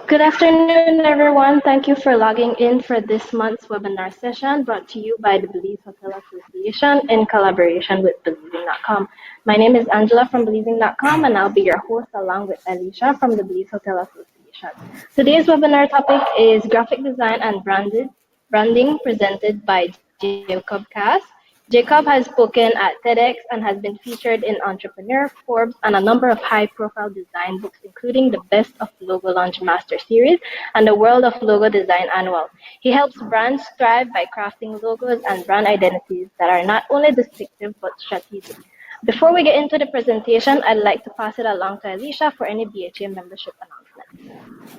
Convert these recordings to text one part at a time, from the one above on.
Good afternoon, everyone. Thank you for logging in for this month's webinar session brought to you by the Belize Hotel Association in collaboration with Believing.com. My name is Angela from Believing.com, and I'll be your host along with Alicia from the Belize Hotel Association. Today's webinar topic is graphic design and branding presented by Jacob Cass. Jacob has spoken at TEDx and has been featured in Entrepreneur, Forbes, and a number of high-profile design books, including the Best of Logo Launch Master Series and the World of Logo Design Annual. He helps brands thrive by crafting logos and brand identities that are not only distinctive but strategic. Before we get into the presentation, I'd like to pass it along to Alicia for any BHA membership announcements.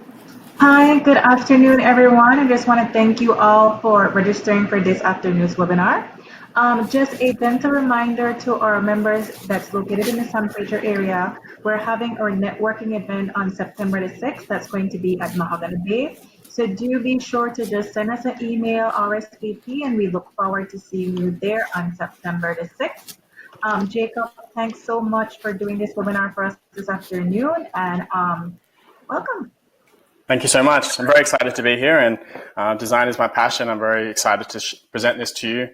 Hi, good afternoon, everyone. I just want to thank you all for registering for this afternoon's webinar. Just a gentle reminder to our members that's located in the San Pedro area, we're having our networking event on September the 6th. That's going to be at Mahogany Bay. So do be sure to just send us an email, RSVP, and we look forward to seeing you there on September the 6th. Jacob, thanks so much for doing this webinar for us this afternoon, and welcome. Thank you so much. I'm very excited to be here, and design is my passion. I'm very excited to present this to you.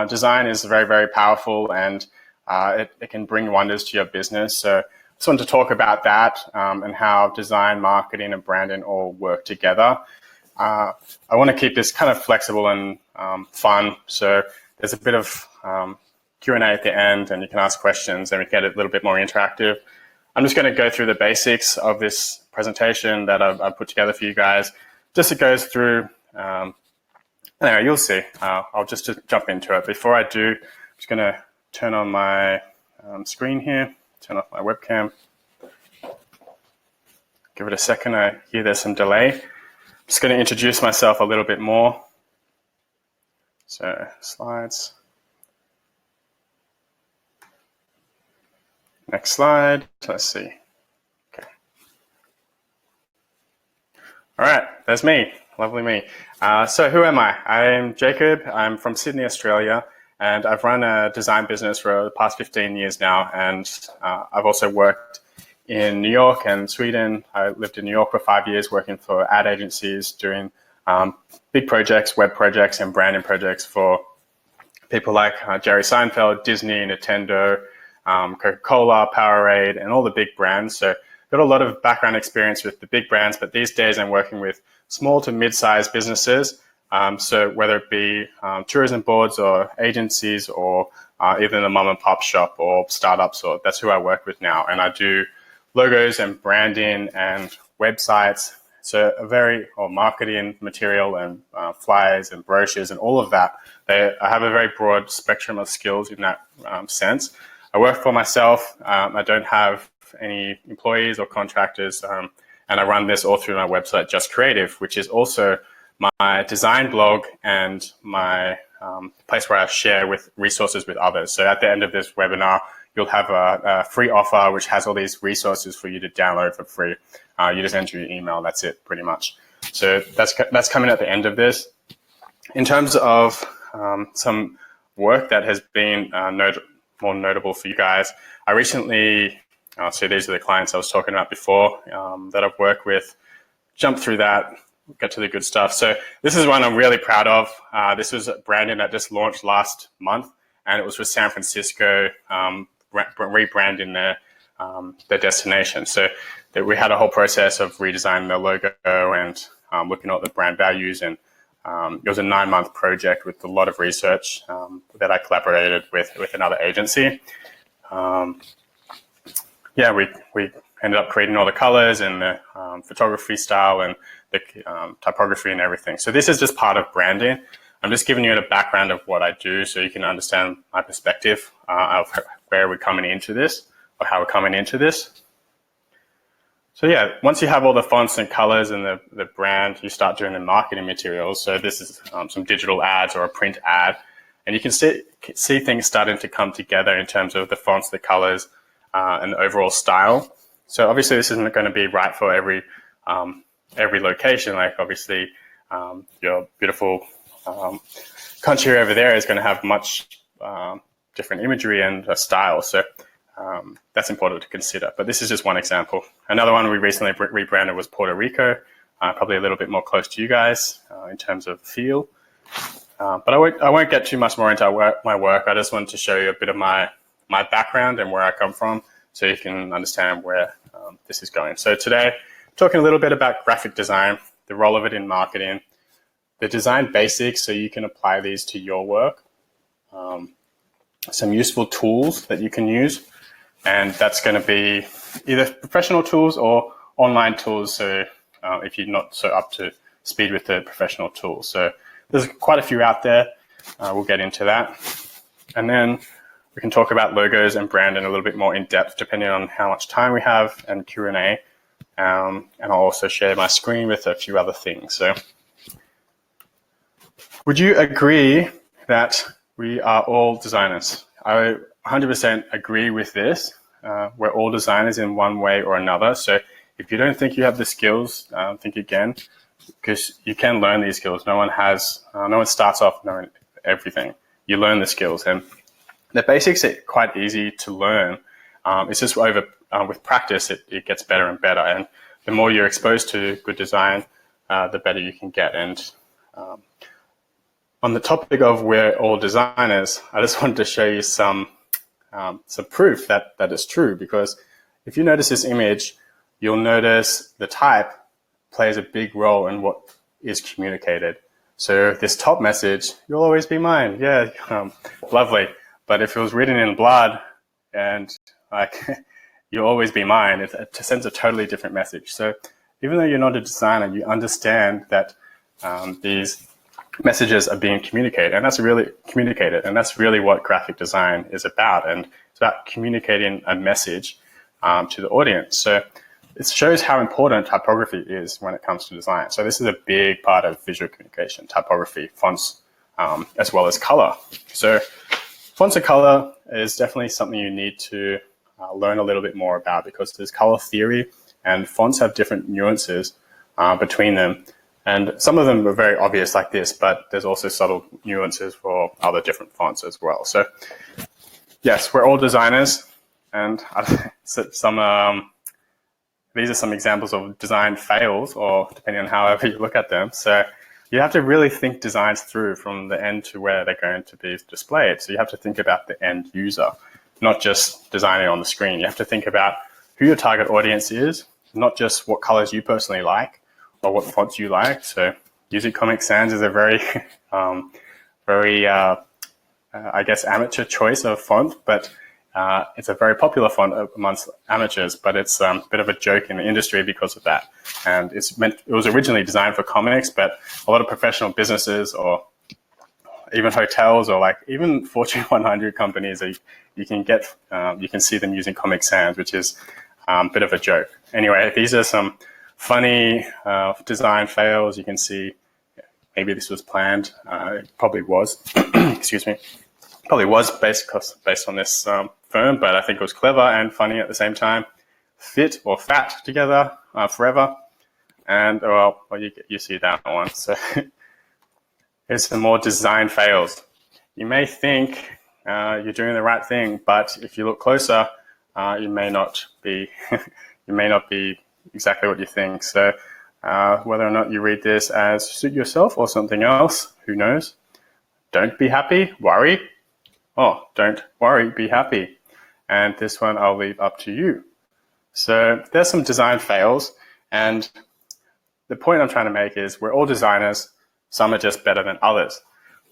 Design is very, very powerful, and it can bring wonders to your business. So I just wanted to talk about that and how design, marketing, and branding all work together. I want to keep this kind of flexible and fun. So there's a bit of Q&A at the end, and you can ask questions, and we get a little bit more interactive. I'm just going to go through the basics of this presentation that I've put together for you guys. Just it goes through, anyway, you'll see. I'll just jump into it. Before I do, I'm just going to turn on my screen here, turn off my webcam. Give it a second. I hear there's some delay. I'm just going to introduce myself a little bit more. So, slides. Next slide. Let's see. Okay. All right, there's me. Lovely me. So who am I? I'm Jacob. I'm from Sydney, Australia, and I've run a design business for the past 15 years now. And I've also worked in New York and Sweden. I lived in New York for 5 years working for ad agencies, doing big projects, web projects, and branding projects for people like Jerry Seinfeld, Disney, Nintendo, Coca-Cola, Powerade, and all the big brands. So got a lot of background experience with the big brands, but these days I'm working with small to mid-sized businesses. So whether it be tourism boards or agencies or even a mom and pop shop or startups, or that's who I work with now. And I do logos and branding and websites. So marketing material and flyers and brochures and all of that. I have a very broad spectrum of skills in that sense. I work for myself. I don't have any employees or contractors, and I run this all through my website, Just Creative, which is also my design blog and my place where I share with resources with others. So at the end of this webinar, you'll have a free offer which has all these resources for you to download for free. You just enter your email. That's it, pretty much. So that's coming at the end of this. In terms of some work that has been more notable for you guys, I recently, so these are the clients I was talking about before that I've worked with. Jump through that, get to the good stuff. So this is one I'm really proud of. This was branding that just launched last month, and it was with San Francisco, rebranding their destination. So we had a whole process of redesigning the logo and looking at the brand values, and it was a 9-month project with a lot of research that I collaborated with another agency. We ended up creating all the colors and the photography style and the typography and everything. So this is just part of branding. I'm just giving you a background of what I do so you can understand my perspective of where we're coming into this or how we're coming into this. So yeah, once you have all the fonts and colors and the brand, you start doing the marketing materials. So this is some digital ads or a print ad. And you can see things starting to come together in terms of the fonts, the colors, and the overall style. So obviously this isn't going to be right for every location. Like obviously your beautiful country over there is going to have much different imagery and style. So that's important to consider. But this is just one example. Another one we recently rebranded was Puerto Rico. probably a little bit more close to you guys in terms of feel. But I won't get too much more into my work. I just wanted to show you a bit of my background and where I come from, so you can understand where this is going. So today, talking a little bit about graphic design, the role of it in marketing, the design basics, so you can apply these to your work, some useful tools that you can use, and that's going to be either professional tools or online tools. So if you're not so up to speed with the professional tools, so there's quite a few out there. We'll get into that, and then we can talk about logos and branding a little bit more in depth, depending on how much time we have, and Q&A. And I'll also share my screen with a few other things. So, would you agree that we are all designers? I 100% agree with this. We're all designers in one way or another. So if you don't think you have the skills, think again, because you can learn these skills. No one starts off knowing everything. You learn the skills, and the basics are quite easy to learn. It's just with practice, it gets better and better. And the more you're exposed to good design, the better you can get. And on the topic of we're all designers, I just wanted to show you some proof that is true. Because if you notice this image, you'll notice the type plays a big role in what is communicated. So this top message, "You'll always be mine," yeah, lovely. But if it was written in blood and like "You'll always be mine," it sends a totally different message. So even though you're not a designer, you understand that these messages are being communicated, and that's really what graphic design is about. And it's about communicating a message to the audience. So it shows how important typography is when it comes to design. So this is a big part of visual communication: typography, fonts, as well as color. So fonts and color is definitely something you need to learn a little bit more about, because there's color theory, and fonts have different nuances between them. And some of them are very obvious like this, but there's also subtle nuances for other different fonts as well. So yes, we're all designers, and these are some examples of design fails, or depending on however you look at them. So you have to really think designs through from the end to where they're going to be displayed. So you have to think about the end user, not just designing on the screen. You have to think about who your target audience is, not just what colors you personally like or what fonts you like. So using Comic Sans is a very, I guess, amateur choice of font, but it's a very popular font amongst amateurs, but it's a bit of a joke in the industry because of that. And it was originally designed for comics, but a lot of professional businesses, or even hotels, or like even Fortune 100 companies, you can see them using Comic Sans, which is a bit of a joke. Anyway, these are some funny design fails. You can see maybe this was planned. It probably was. Excuse me. Probably was based on this firm, but I think it was clever and funny at the same time. Fit or fat together forever. And well, you see that one. So here's some more design fails. You may think you're doing the right thing, but if you look closer, you may not be exactly what you think. So whether or not you read this as suit yourself or something else, who knows? Don't be happy, worry. Oh, don't worry, be happy. And this one I'll leave up to you. So there's some design fails, and the point I'm trying to make is we're all designers. Some are just better than others.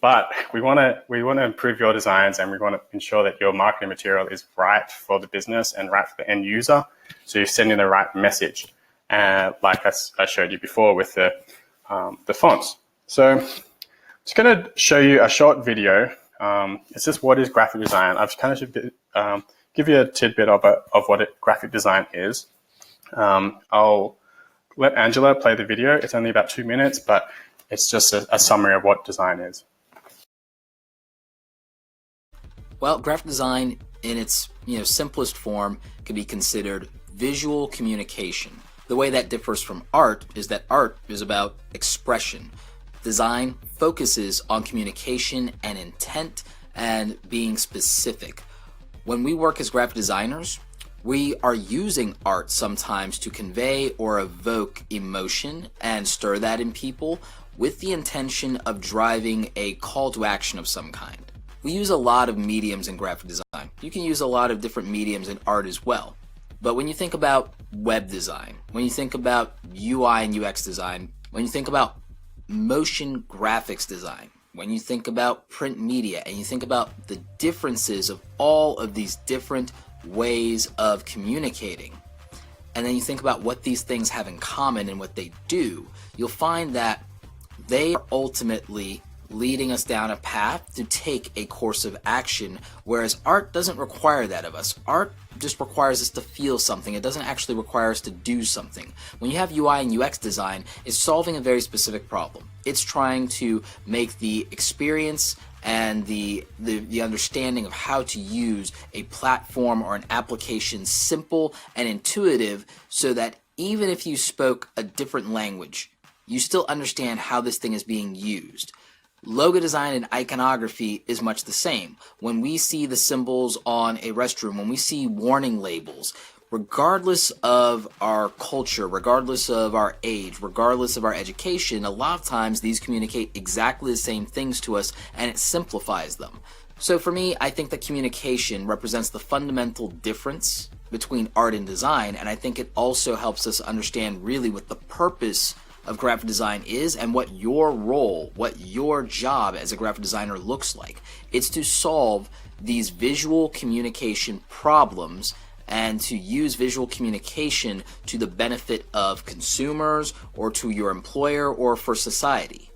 But we want to improve your designs, and we want to ensure that your marketing material is right for the business and right for the end user. So you're sending the right message, like I showed you before with the fonts. So I'm just going to show you a short video. It's just what is graphic design. I've kind of give you a tidbit of what graphic design is. I'll let Angela play the video. It's only about 2 minutes, but it's just a summary of what design is. Well, graphic design in its simplest form can be considered visual communication. The way that differs from art is that art is about expression. Design focuses on communication and intent and being specific. When we work as graphic designers, We are using art sometimes to convey or evoke emotion and stir that in people with the intention of driving a call to action of some kind. We use a lot of mediums in graphic design. You can use a lot of different mediums in art as well. But when you think about web design, when you think about UI and UX design, when you think about motion graphics design, when you think about print media, and you think about the differences of all of these different ways of communicating, and then you think about what these things have in common and what they do, you'll find that they are ultimately leading us down a path to take a course of action, whereas art doesn't require that of us. Art just requires us to feel something. It doesn't actually require us to do something. When you have UI and UX design, it's solving a very specific problem. It's trying to make the experience and the understanding of how to use a platform or an application simple and intuitive, so that even if you spoke a different language, you still understand how this thing is being used. Logo design and iconography is much the same. When we see the symbols on a restroom, when we see warning labels, regardless of our culture, regardless of our age, regardless of our education, a lot of times these communicate exactly the same things to us, and it simplifies them. So for me, I think that communication represents the fundamental difference between art and design, and I think it also helps us understand really what the purpose of graphic design is and what your role, what your job as a graphic designer looks like. It's to solve these visual communication problems and to use visual communication to the benefit of consumers or to your employer or for society.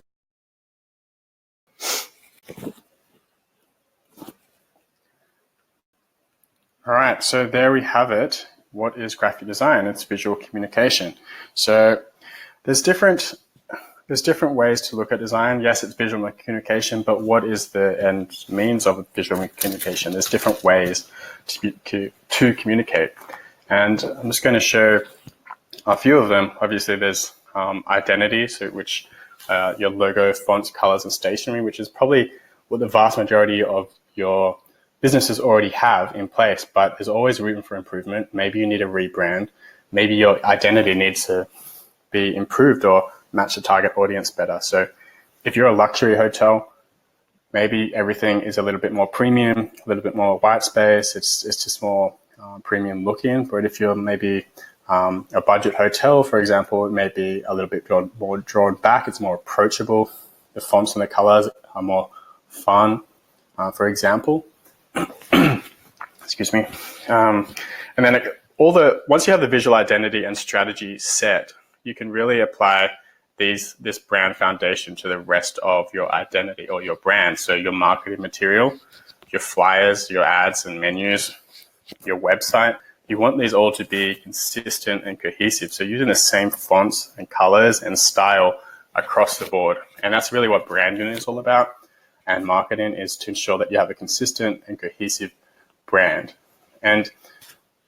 All right, so there we have it. What is graphic design? It's visual communication. So there's different ways to look at design. Yes, it's visual communication, but what is the end means of visual communication? There's different ways to communicate. And I'm just going to show a few of them. Obviously, there's identity, so which your logo, fonts, colors, and stationery, which is probably what the vast majority of your businesses already have in place, but there's always room for improvement. Maybe you need a rebrand. Maybe your identity needs to be improved or match the target audience better. So if you're a luxury hotel, maybe everything is a little bit more premium, a little bit more white space. It's just more premium looking. But if you're maybe a budget hotel, for example, it may be a little bit more drawn back. It's more approachable. The fonts and the colors are more fun, for example. Excuse me. And then once you have the visual identity and strategy set, you can really apply this brand foundation to the rest of your identity or your brand. So your marketing material, your flyers, your ads and menus, your website, you want these all to be consistent and cohesive. So using the same fonts and colors and style across the board. And that's really what branding is all about. And marketing is to ensure that you have a consistent and cohesive brand. And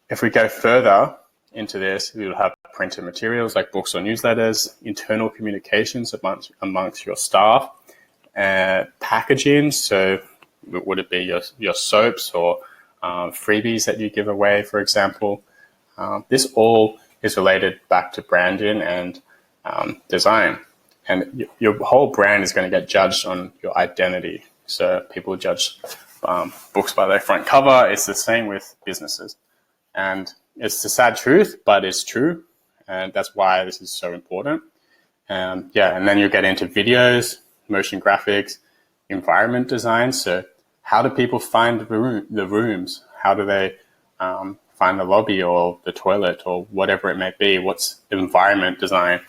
if we go further into this, we will have printed materials like books or newsletters, internal communications amongst your staff, packaging. So would it be your soaps or freebies that you give away, for example? This all is related back to branding and design. And your whole brand is going to get judged on your identity. So people judge books by their front cover. It's the same with businesses. And it's the sad truth, but it's true. And that's why this is so important. And then you get into videos, motion graphics, environment design. So how do people find the rooms? How do they find the lobby or the toilet or whatever it may be? What's the environment design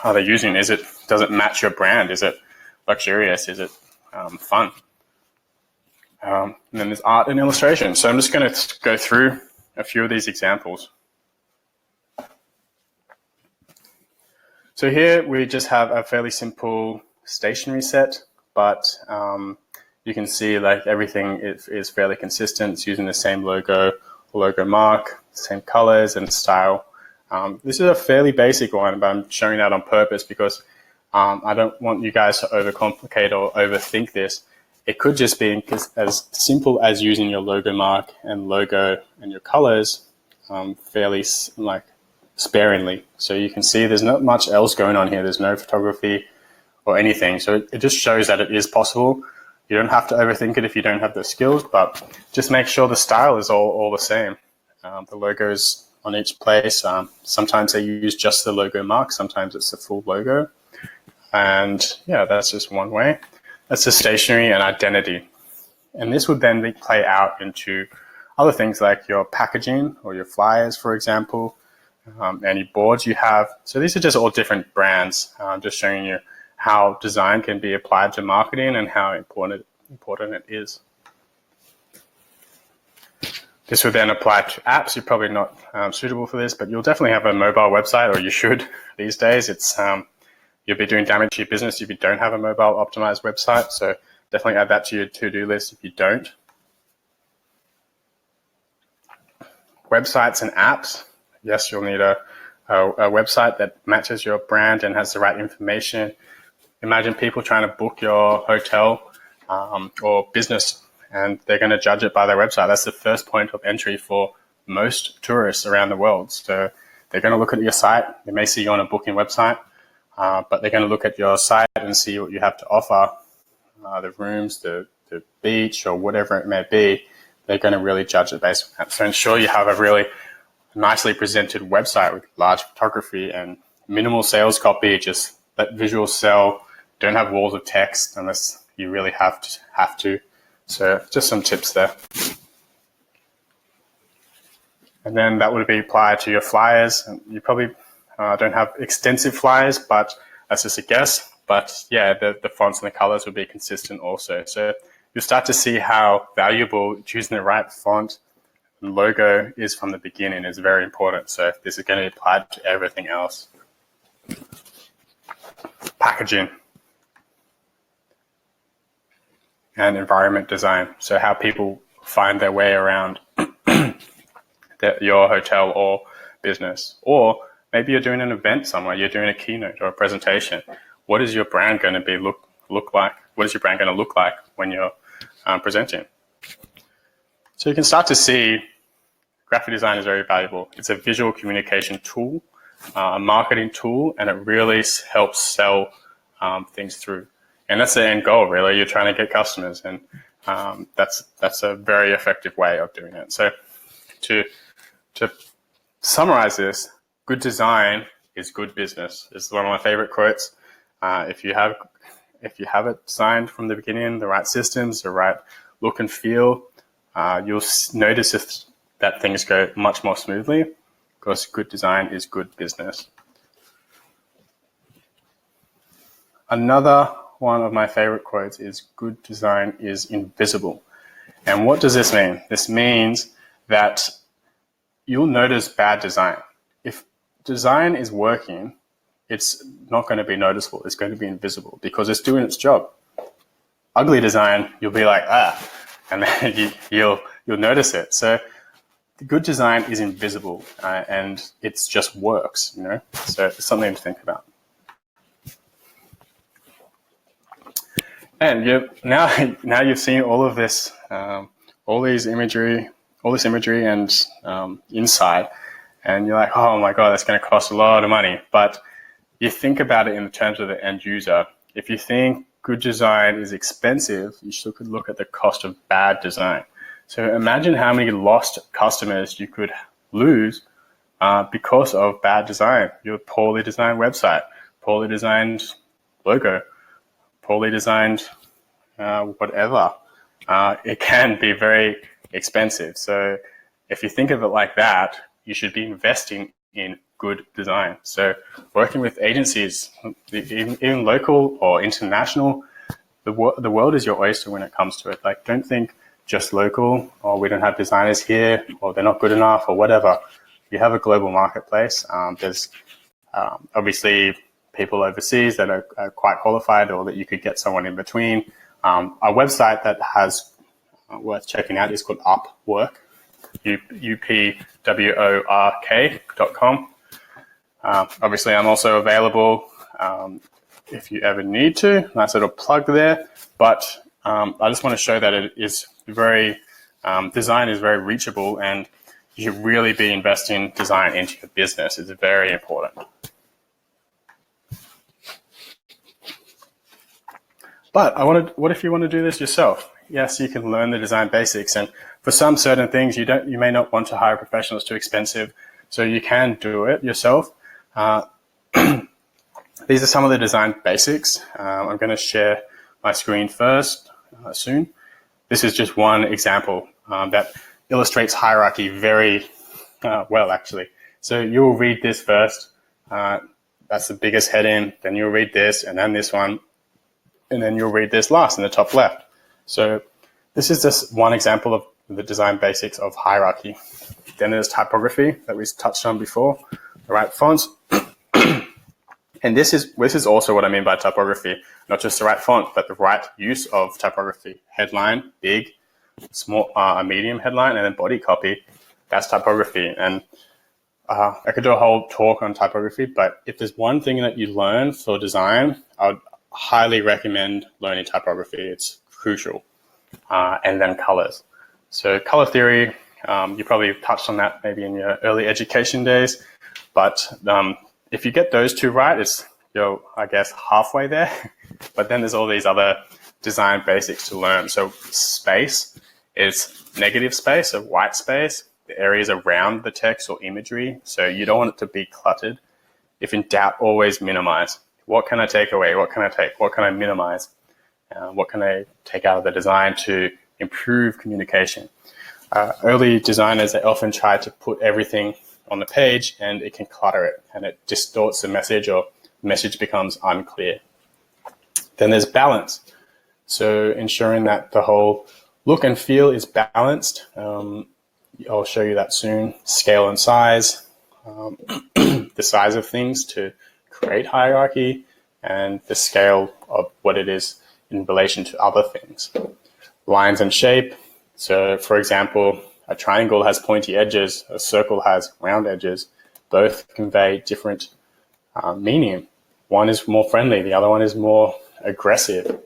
are they using? Does it match your brand? Is it luxurious? Is it fun? And then there's art and illustration. So I'm just going to go through a few of these examples. So here we just have a fairly simple stationery set, but you can see like everything is fairly consistent. It's using the same logo mark, same colors and style. This is a fairly basic one, but I'm showing that on purpose because I don't want you guys to overcomplicate or overthink this. it could just be as simple as using your logo mark and logo and your colors fairly sparingly. So you can see there's not much else going on here. There's no photography or anything. So it just shows that it is possible. You don't have to overthink it if you don't have the skills, but just make sure the style is all the same. The logos on each place. Sometimes they use just the logo mark. Sometimes it's the full logo. And yeah, that's just one way. That's the stationery and identity. And this would then play out into other things like your packaging or your flyers, for example, any boards you have. So these are just all different brands. Just showing you how design can be applied to marketing and how important it is. This would then apply to apps. You're probably not suitable for this, but you'll definitely have a mobile website, or you should these days. It's you'll be doing damage to your business if you don't have a mobile optimized website. So definitely add that to your to-do list if you don't. Websites and apps. Yes, you'll need a website that matches your brand and has the right information. Imagine people trying to book your hotel or business, and they're going to judge it by their website. That's the first point of entry for most tourists around the world. So they're going to look at your site. They may see you on a booking website, but they're going to look at your site and see what you have to offer, the rooms, the beach, or whatever it may be. They're going to really judge it based on that. So ensure you have a really nicely presented website with large photography and minimal sales copy. Just let visuals sell. Don't have walls of text unless you really have to. So just some tips there. And then that would be applied to your flyers. You probably don't have extensive flyers, but that's just a guess. But yeah, the fonts and the colors would be consistent also. So you'll start to see how valuable choosing the right font and logo is from the beginning is very important. So this is going to be applied to everything else. Packaging and environment design. So how people find their way around your hotel or business. Or maybe you're doing an event somewhere, you're doing a keynote or a presentation. What is your brand going to be look like? What is your brand going to look like when you're presenting? So you can start to see graphic design is very valuable. It's a visual communication tool, a marketing tool, and it really helps sell things through. And that's the end goal, really. You're trying to get customers, and that's a very effective way of doing it. So to summarize this, good design is good business. This is one of my favorite quotes. If you have it designed from the beginning, the right systems, the right look and feel, you'll notice that things go much more smoothly, because good design is good business. Another one of my favorite quotes is, good design is invisible. And what does this mean? This means that you'll notice bad design. If design is working, it's not going to be noticeable. It's going to be invisible because it's doing its job. Ugly design, you'll be like, and then you'll notice it. So the good design is invisible, and it just works, So it's something to think about. And now you've seen all of this, all this imagery and insight, and you're like, oh my God, that's going to cost a lot of money. But you think about it in terms of the end user. If you think good design is expensive, you should look at the cost of bad design. So imagine how many lost customers you could lose because of bad design. Your poorly designed website, poorly designed logo, poorly designed whatever. It can be very expensive. So if you think of it like that, you should be investing in good design. So working with agencies, even local or international, the world is your oyster when it comes to it. Like, don't think just local, or we don't have designers here, or they're not good enough, or whatever. You have a global marketplace. There's obviously people overseas that are quite qualified, or that you could get someone in between. A website that has worth checking out is called Upwork, upwork.com. Obviously, I'm also available if you ever need to. Nice little plug there. But I just want to show that it is very, design is very reachable, and you should really be investing design into your business. It's very important. But what if you want to do this yourself? Yes, you can learn the design basics, and for some certain things, you may not want to hire professionals, too expensive, so you can do it yourself. These are some of the design basics. I'm going to share my screen first soon. This is just one example that illustrates hierarchy very well, actually. So you'll read this first. That's the biggest heading. Then you'll read this, and then this one, and then you'll read this last in the top left. So this is just one example of the design basics of hierarchy. Then there's typography that we touched on before, the right fonts. And this is also what I mean by typography, not just the right font, but the right use of typography. Headline, big, small, a medium headline, and then body copy. That's typography. And I could do a whole talk on typography, but if there's one thing that you learn for design, I would highly recommend learning typography. It's crucial. And then colors. So color theory, you probably touched on that maybe in your early education days, but if you get those two right, you're, I guess, halfway there. But then there's all these other design basics to learn. So space is negative space, so white space, the areas around the text or imagery. So you don't want it to be cluttered. If in doubt, always minimize. What can I take away? What can I take? What can I minimize? What can I take out of the design to improve communication? Early designers, they often try to put everything on the page, and it can clutter it, and it distorts the message, or the message becomes unclear. Then there's balance. So ensuring that the whole look and feel is balanced. I'll show you that soon. Scale and size, the size of things to create hierarchy, and the scale of what it is in relation to other things. Lines and shape. So, for example, a triangle has pointy edges, a circle has round edges. Both convey different meaning. One is more friendly, the other one is more aggressive.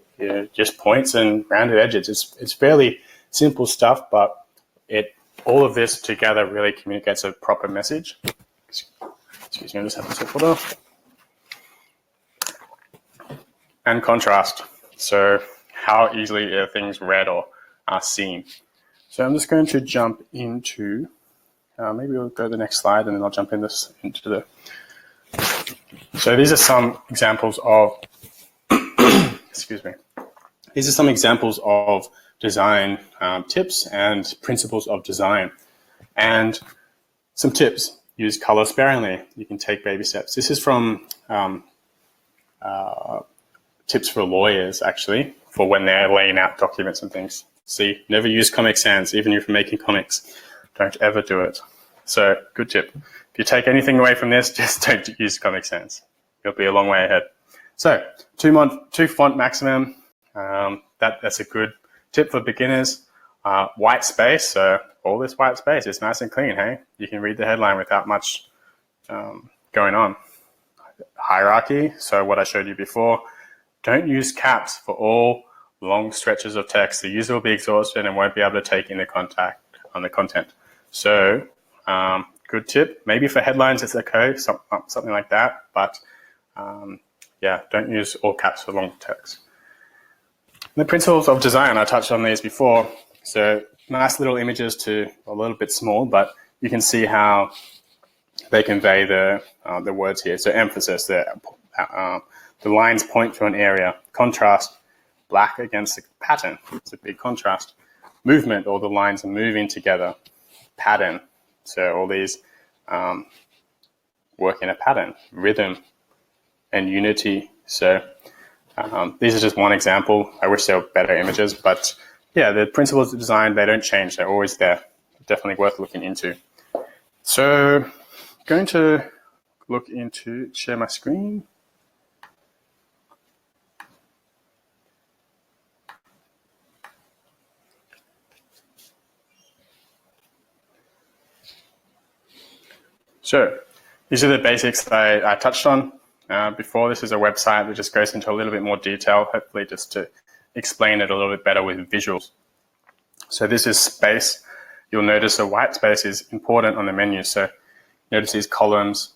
Just points and rounded edges. It's fairly simple stuff, but all of this together really communicates a proper message. Excuse me, I just have to take water. And contrast. So how easily are things read or are seen? So I'm just going to jump into, maybe we'll go to the next slide, and then I'll jump so these are some examples of, excuse me. These are some examples of design tips and principles of design. And some tips: use color sparingly. You can take baby steps. This is from tips for lawyers, actually, for when they're laying out documents and things. See, never use Comic Sans, even if you're making comics. Don't ever do it. So, good tip. If you take anything away from this, just don't use Comic Sans. You'll be a long way ahead. So, two font maximum. That's a good tip for beginners. White space. So, all this white space is nice and clean, hey? You can read the headline without much going on. Hierarchy. So, what I showed you before. Don't use caps for all long stretches of text. The user will be exhausted and won't be able to take in the content. So, good tip. Maybe for headlines it's okay, something like that. But yeah, don't use all caps for long text. The principles of design, I touched on these before. So nice little images to a little bit small, but you can see how they convey the words here. So emphasis, the lines point to an area. Contrast, black against the pattern. It's a big contrast. Movement, all the lines are moving together. Pattern, so all these work in a pattern. Rhythm and unity. So these are just one example. I wish there were better images, but yeah, the principles of design, they don't change. They're always there. Definitely worth looking into. So I'm going to share my screen. So these are the basics that I touched on before. This is a website that just goes into a little bit more detail, hopefully just to explain it a little bit better with visuals. So this is space. You'll notice a white space is important on the menu. So notice these columns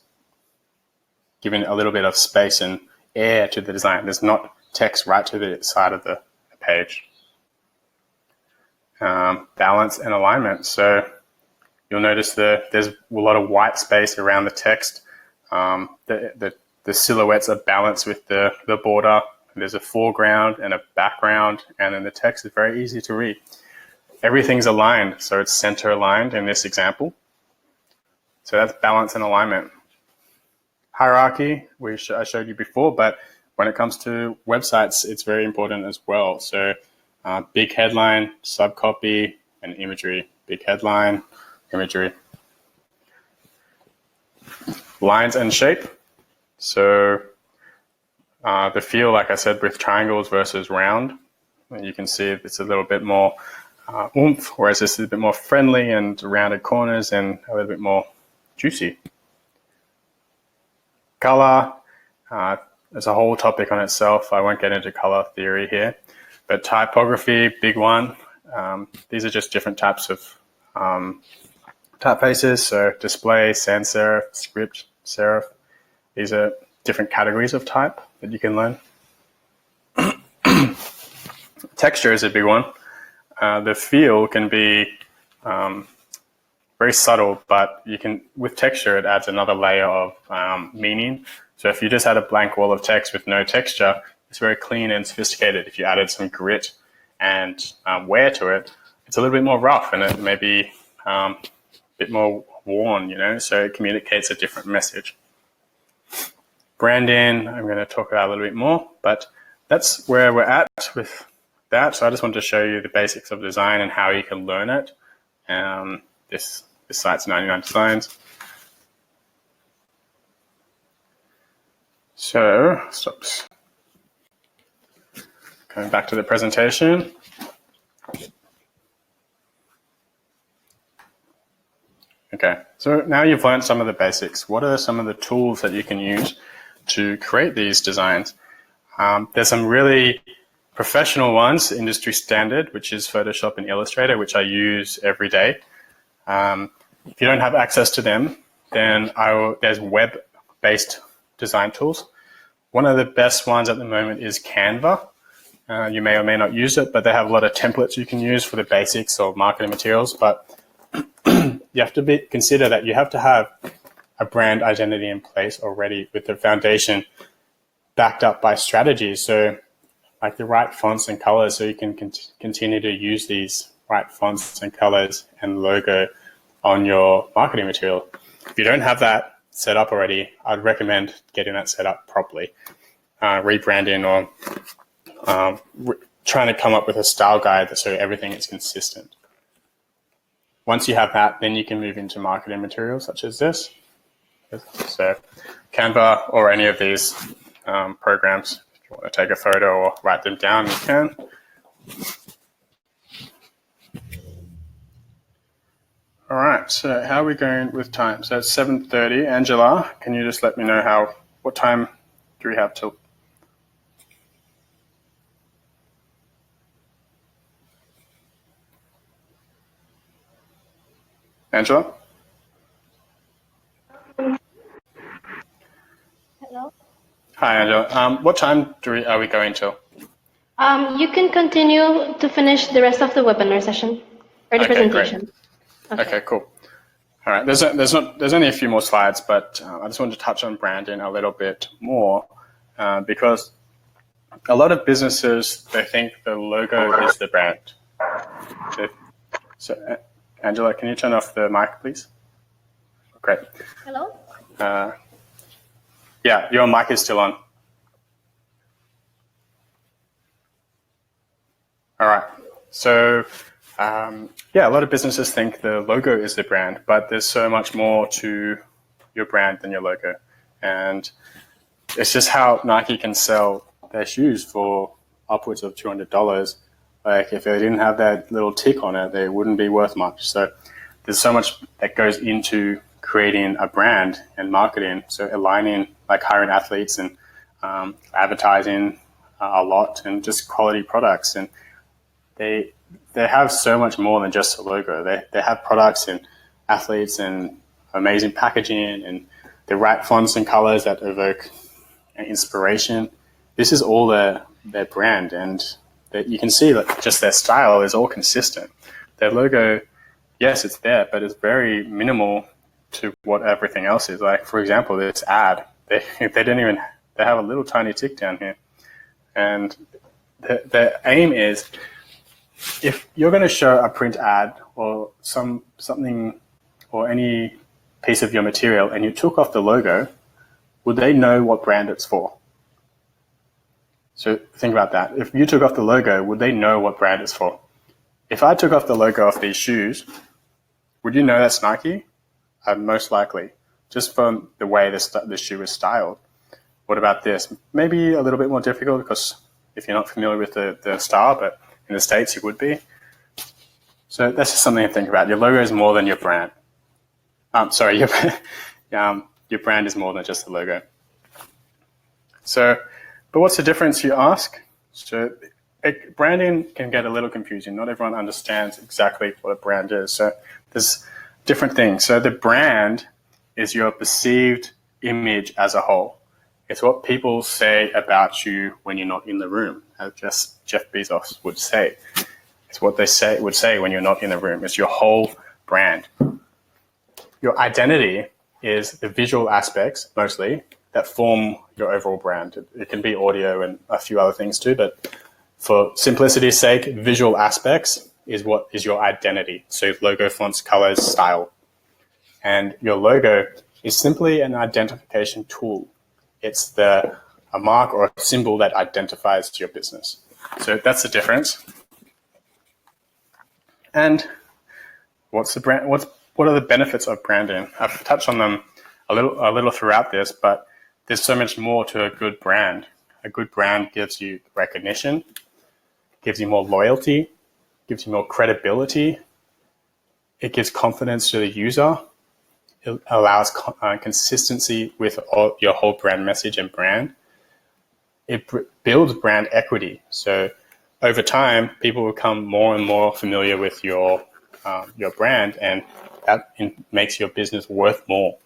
giving a little bit of space and air to the design. There's not text right to the side of the page. Balance and alignment. So you'll notice there's a lot of white space around the text. The silhouettes are balanced with the border. There's a foreground and a background, and then the text is very easy to read. Everything's aligned, so it's center aligned in this example. So that's balance and alignment. Hierarchy, I showed you before, but when it comes to websites, it's very important as well. So big headline, subcopy, and imagery. Big headline, imagery. Lines and shape. So the feel, like I said, with triangles versus round, you can see it's a little bit more oomph, whereas this is a bit more friendly and rounded corners and a little bit more juicy. Color, there's a whole topic on itself. I won't get into color theory here, but typography, big one. These are just different types of typefaces. So display, sans serif, script, serif. These are different categories of type that you can learn. Texture is a big one. The feel can be very subtle, but with texture, it adds another layer of meaning. So if you just had a blank wall of text with no texture, it's very clean and sophisticated. If you added some grit and wear to it, it's a little bit more rough and it may be a bit more worn, so it communicates a different message. Branding, I'm going to talk about a little bit more, but that's where we're at with that. So I just wanted to show you the basics of design and how you can learn it. This site's 99 Designs. So, going back to the presentation. Okay, so now you've learned some of the basics. What are some of the tools that you can use to create these designs? There's some really professional ones, industry standard, which is Photoshop and Illustrator, which I use every day. If you don't have access to them, then there's web-based design tools. One of the best ones at the moment is Canva. You may or may not use it, but they have a lot of templates you can use for the basics of marketing materials. But you have to consider that you have to have a brand identity in place already with the foundation backed up by strategies. So like the right fonts and colors, so you can continue to use these right fonts and colors and logo on your marketing material. If you don't have that set up already, I'd recommend getting that set up properly, rebranding or trying to come up with a style guide so everything is consistent. Once you have that, then you can move into marketing materials such as this. So Canva or any of these programs, if you want to take a photo or write them down, you can. All right, so how are we going with time? So it's 7:30. Angela, can you just let me know what time do we have till? Angela? Hello? Hi, Angela. What time are we going till? You can continue to finish the rest of the webinar session or the presentation. Great. Okay, cool. All right, there's only a few more slides, but I just wanted to touch on branding a little bit more because a lot of businesses, they think the logo is the brand. So Angela, can you turn off the mic, please? Great. Hello? Yeah, your mic is still on. All right. So, a lot of businesses think the logo is the brand, but there's so much more to your brand than your logo. And it's just how Nike can sell their shoes for upwards of $200. Like if they didn't have that little tick on it, they wouldn't be worth much. So there's so much that goes into creating a brand and marketing. So aligning, like hiring athletes and advertising, a lot and just quality products. And they have so much more than just a logo. They have products and athletes and amazing packaging and the right fonts and colors that evoke inspiration. This is all their brand, and that you can see that just their style is all consistent. Their logo, yes, it's there, but it's very minimal to what everything else is. Like, for example, this ad, they have a little tiny tick down here, and the aim is, if you're going to show a print ad or something or any piece of your material and you took off the logo, would they know what brand it's for? So think about that. If you took off the logo, would they know what brand it's for? If I took off the logo of these shoes, would you know that's Nike? Most likely, just from the way the shoe is styled. What about this? Maybe a little bit more difficult because if you're not familiar with the style, but in the States you would be. So that's just something to think about. Your logo is more than your brand. Your brand is more than just the logo. So, but what's the difference, you ask? So branding can get a little confusing. Not everyone understands exactly what a brand is. So there's different things. So the brand is your perceived image as a whole. It's what people say about you when you're not in the room, as just Jeff Bezos would say. It's what they would say when you're not in the room. It's your whole brand. Your identity is the visual aspects, mostly, that form your overall brand. It can be audio and a few other things too, but for simplicity's sake, visual aspects is what is your identity. So logo, fonts, colors, style. And your logo is simply an identification tool. It's a mark or a symbol that identifies your business. So that's the difference. And what's the brand? What are the benefits of branding? I've touched on them a little throughout this, but there's so much more to a good brand. A good brand gives you recognition, gives you more loyalty, gives you more credibility. It gives confidence to the user. It allows consistency with your whole brand message and brand. It builds brand equity. So over time, people become more and more familiar with your brand, and that makes your business worth more.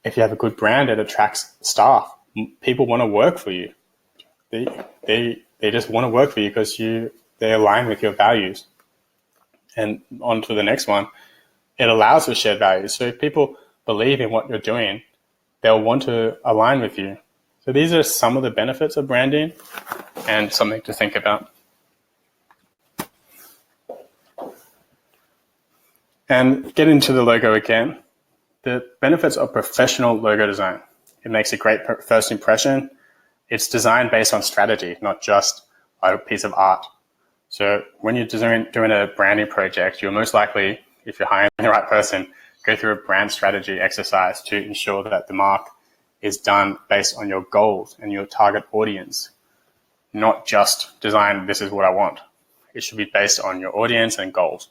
If you have a good brand, it attracts staff. People want to work for you. They just want to work for you because they align with your values. And on to the next one, it allows for shared values. So if people believe in what you're doing, they'll want to align with you. So these are some of the benefits of branding and something to think about. And get into the logo again. The benefits of professional logo design. It makes a great first impression. It's designed based on strategy, not just a piece of art. So when you're doing a branding project, you'll most likely, if you're hiring the right person, go through a brand strategy exercise to ensure that the mark is done based on your goals and your target audience, not just design, this is what I want. It should be based on your audience and goals.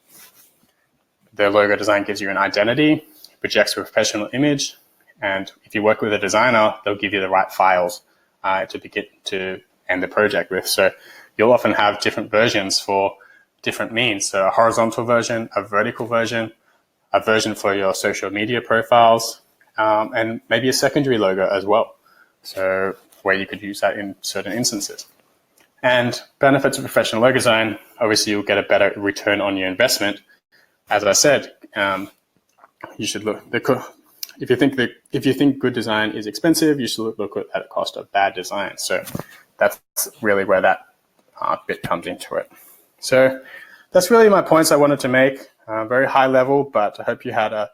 The logo design gives you an identity, projects a professional image, and if you work with a designer, they'll give you the right files to end the project with. So you'll often have different versions for different means. So a horizontal version, a vertical version, a version for your social media profiles, and maybe a secondary logo as well. So where you could use that in certain instances. And benefits of professional logo design, obviously you'll get a better return on your investment. As I said, you should look. If you think good design is expensive, you should look at the cost of bad design. So that's really where that bit comes into it. So that's really my points I wanted to make. Very high level, but I hope you had a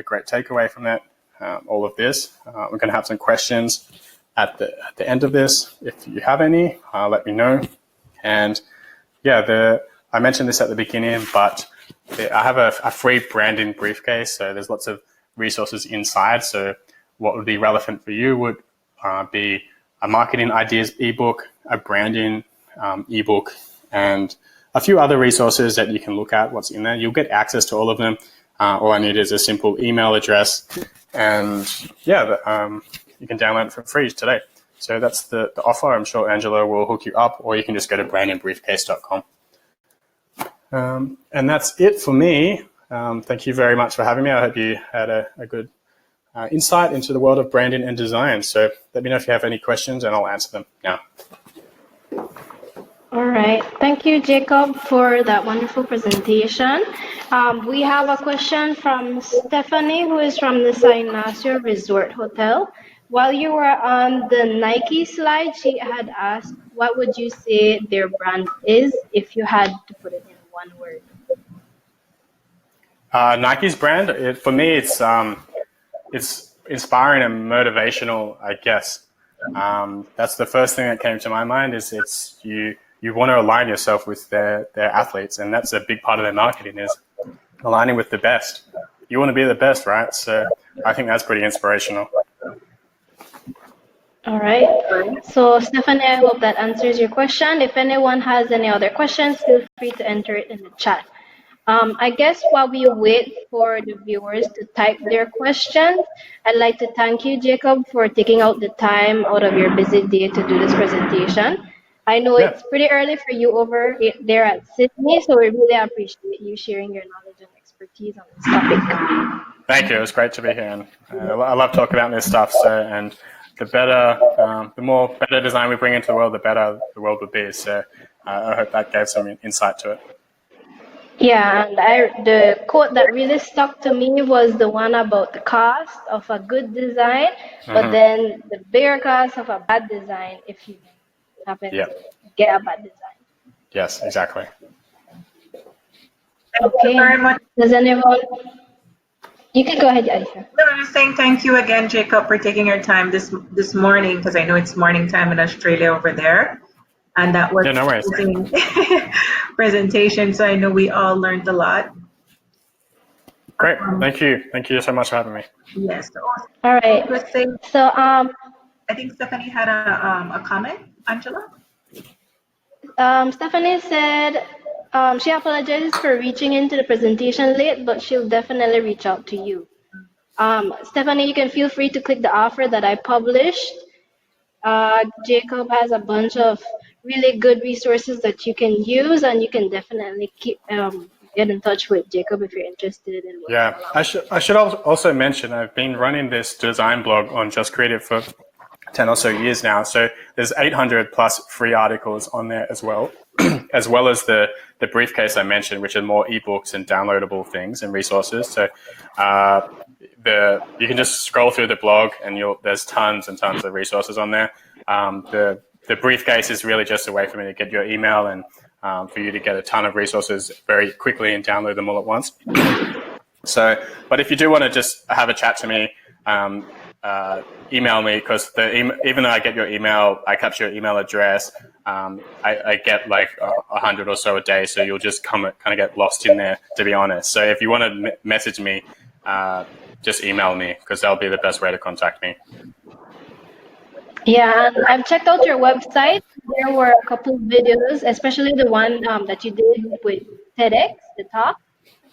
great takeaway from that. All of this. We're going to have some questions at the end of this. If you have any, let me know. And yeah, I mentioned this at the beginning, but I have a free branding briefcase. So there's lots of resources inside. So what would be relevant for you would be a marketing ideas ebook, a branding ebook, and a few other resources that you can look at what's in there. You'll get access to all of them. All I need is a simple email address, and yeah, you can download it for free today. So that's the offer. I'm sure Angela will hook you up, or you can just go to brandingbriefcase.com. And that's it for me. Thank you very much for having me. I hope you had a good insight into the world of branding and design. So let me know if you have any questions and I'll answer them now. All right. Thank you, Jacob, for that wonderful presentation. We have a question from Stephanie, who is from the San Ignacio Resort Hotel. While you were on the Nike slide, she had asked, what would you say their brand is if you had to put it in one word? Nike's brand, for me, it's inspiring and motivational, I guess. That's the first thing that came to my mind. Is it's you want to align yourself with their athletes, and that's a big part of their marketing is aligning with the best. You want to be the best, right? So I think that's pretty inspirational. All right. So, Stephanie, I hope that answers your question. If anyone has any other questions, feel free to enter it in the chat. I guess while we wait for the viewers to type their questions, I'd like to thank you, Jacob, for taking out the time out of your busy day to do this presentation. I know it's pretty early for you over there at Sydney, so we really appreciate you sharing your knowledge and expertise on this topic. Thank you. It was great to be here, and I love talking about this stuff. So, and the more better design we bring into the world, the better the world would be. So, I hope that gave some insight to it. Yeah, and the quote that really stuck to me was the one about the cost of a good design, but then the bigger cost of a bad design if you happen to get a bad design. Yes, exactly. Okay. Very much. Does anyone? You can go ahead, Aisha. No, I'm just saying thank you again, Jacob, for taking your time this morning, because I know it's morning time in Australia over there. And that was no worries. amazing presentation. So I know we all learned a lot. Great. Thank you. Thank you so much for having me. Yes. All right. So I think Stephanie had a comment. Angela? Stephanie said she apologizes for reaching into the presentation late, but she'll definitely reach out to you. Stephanie, you can feel free to click the offer that I published. Jacob has a bunch of really good resources that you can use, and you can definitely get in touch with Jacob if you're interested in working along. I should also mention I've been running this design blog on Just Creative for 10 or so years now. So there's 800 plus free articles on there as well, as well as the briefcase I mentioned, which are more ebooks and downloadable things and resources. So you can just scroll through the blog and there's tons and tons of resources on there. The briefcase is really just a way for me to get your email and for you to get a ton of resources very quickly and download them all at once. So, but if you do want to just have a chat to me, email me, because even though I get your email, I capture your email address. I get like 100 or so a day, so you'll just kind of get lost in there, to be honest. So if you want to message me, just email me, because that'll be the best way to contact me. Yeah, and I've checked out your website. There were a couple of videos, especially the one that you did with TEDx, the talk.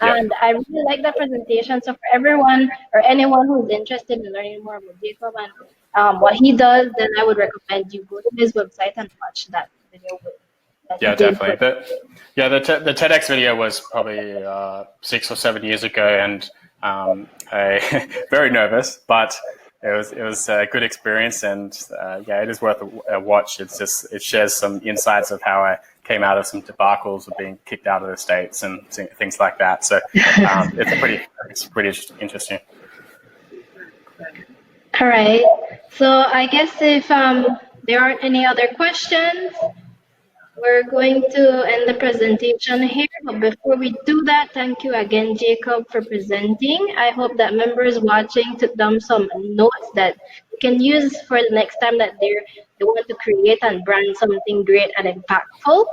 And I really like that presentation. So for everyone or anyone who's interested in learning more about Jacob and what he does, then I would recommend you go to his website and watch that video. Definitely. The TEDx video was probably 6 or 7 years ago, and I very nervous, but it was a good experience, and it is worth a watch. It shares some insights of how I came out of some debacles of being kicked out of the States and things like that. So it's pretty interesting. All right. So I guess if there aren't any other questions, we're going to end the presentation here. But before we do that, thank you again, Jacob, for presenting. I hope that members watching took down some notes that you can use for the next time that they want to create and brand something great and impactful.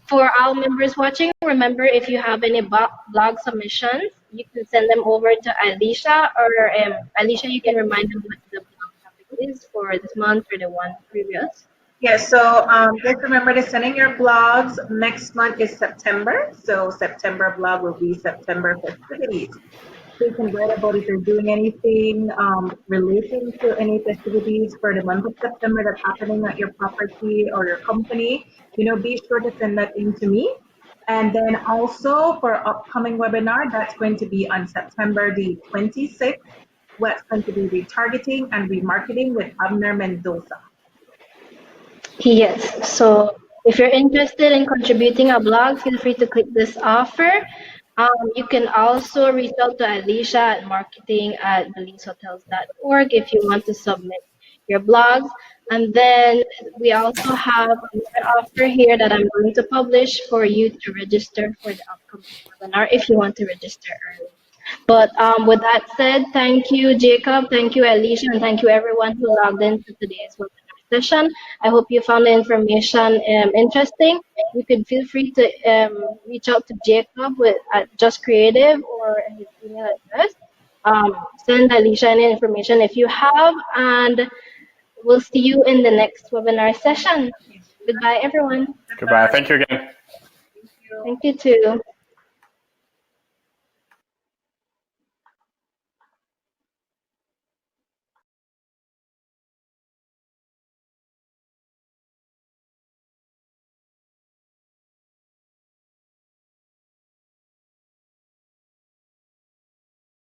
For our members watching, remember, if you have any blog submissions, you can send them over to Alicia, or Alicia, you can remind them what the blog topic is for this month or the one previous. Yes, so just remember to send in your blogs. Next month is September, so September blog will be September festivities. they can write about if they're doing anything relating to any festivities for the month of September that's happening at your property or your company. Be sure to send that in to me. And then also for upcoming webinar, that's going to be on September the 26th. What's going to be retargeting and remarketing with Abner Mendoza. Yes, so if you're interested in contributing a blog, feel free to click this offer. You can also reach out to Alicia at marketing@beliefshotels.org if you want to submit your blogs. And then we also have another offer here that I'm going to publish for you to register for the upcoming webinar if you want to register early. But with that said, thank you, Jacob, thank you, Alicia, and thank you everyone who logged in to today's webinar session. I hope you found the information interesting. You could feel free to reach out to Jacob at Just Creative or his email address. Send Alicia any information if you have, and we'll see you in the next webinar session. Goodbye, everyone. Goodbye. Thank you again. Thank you too.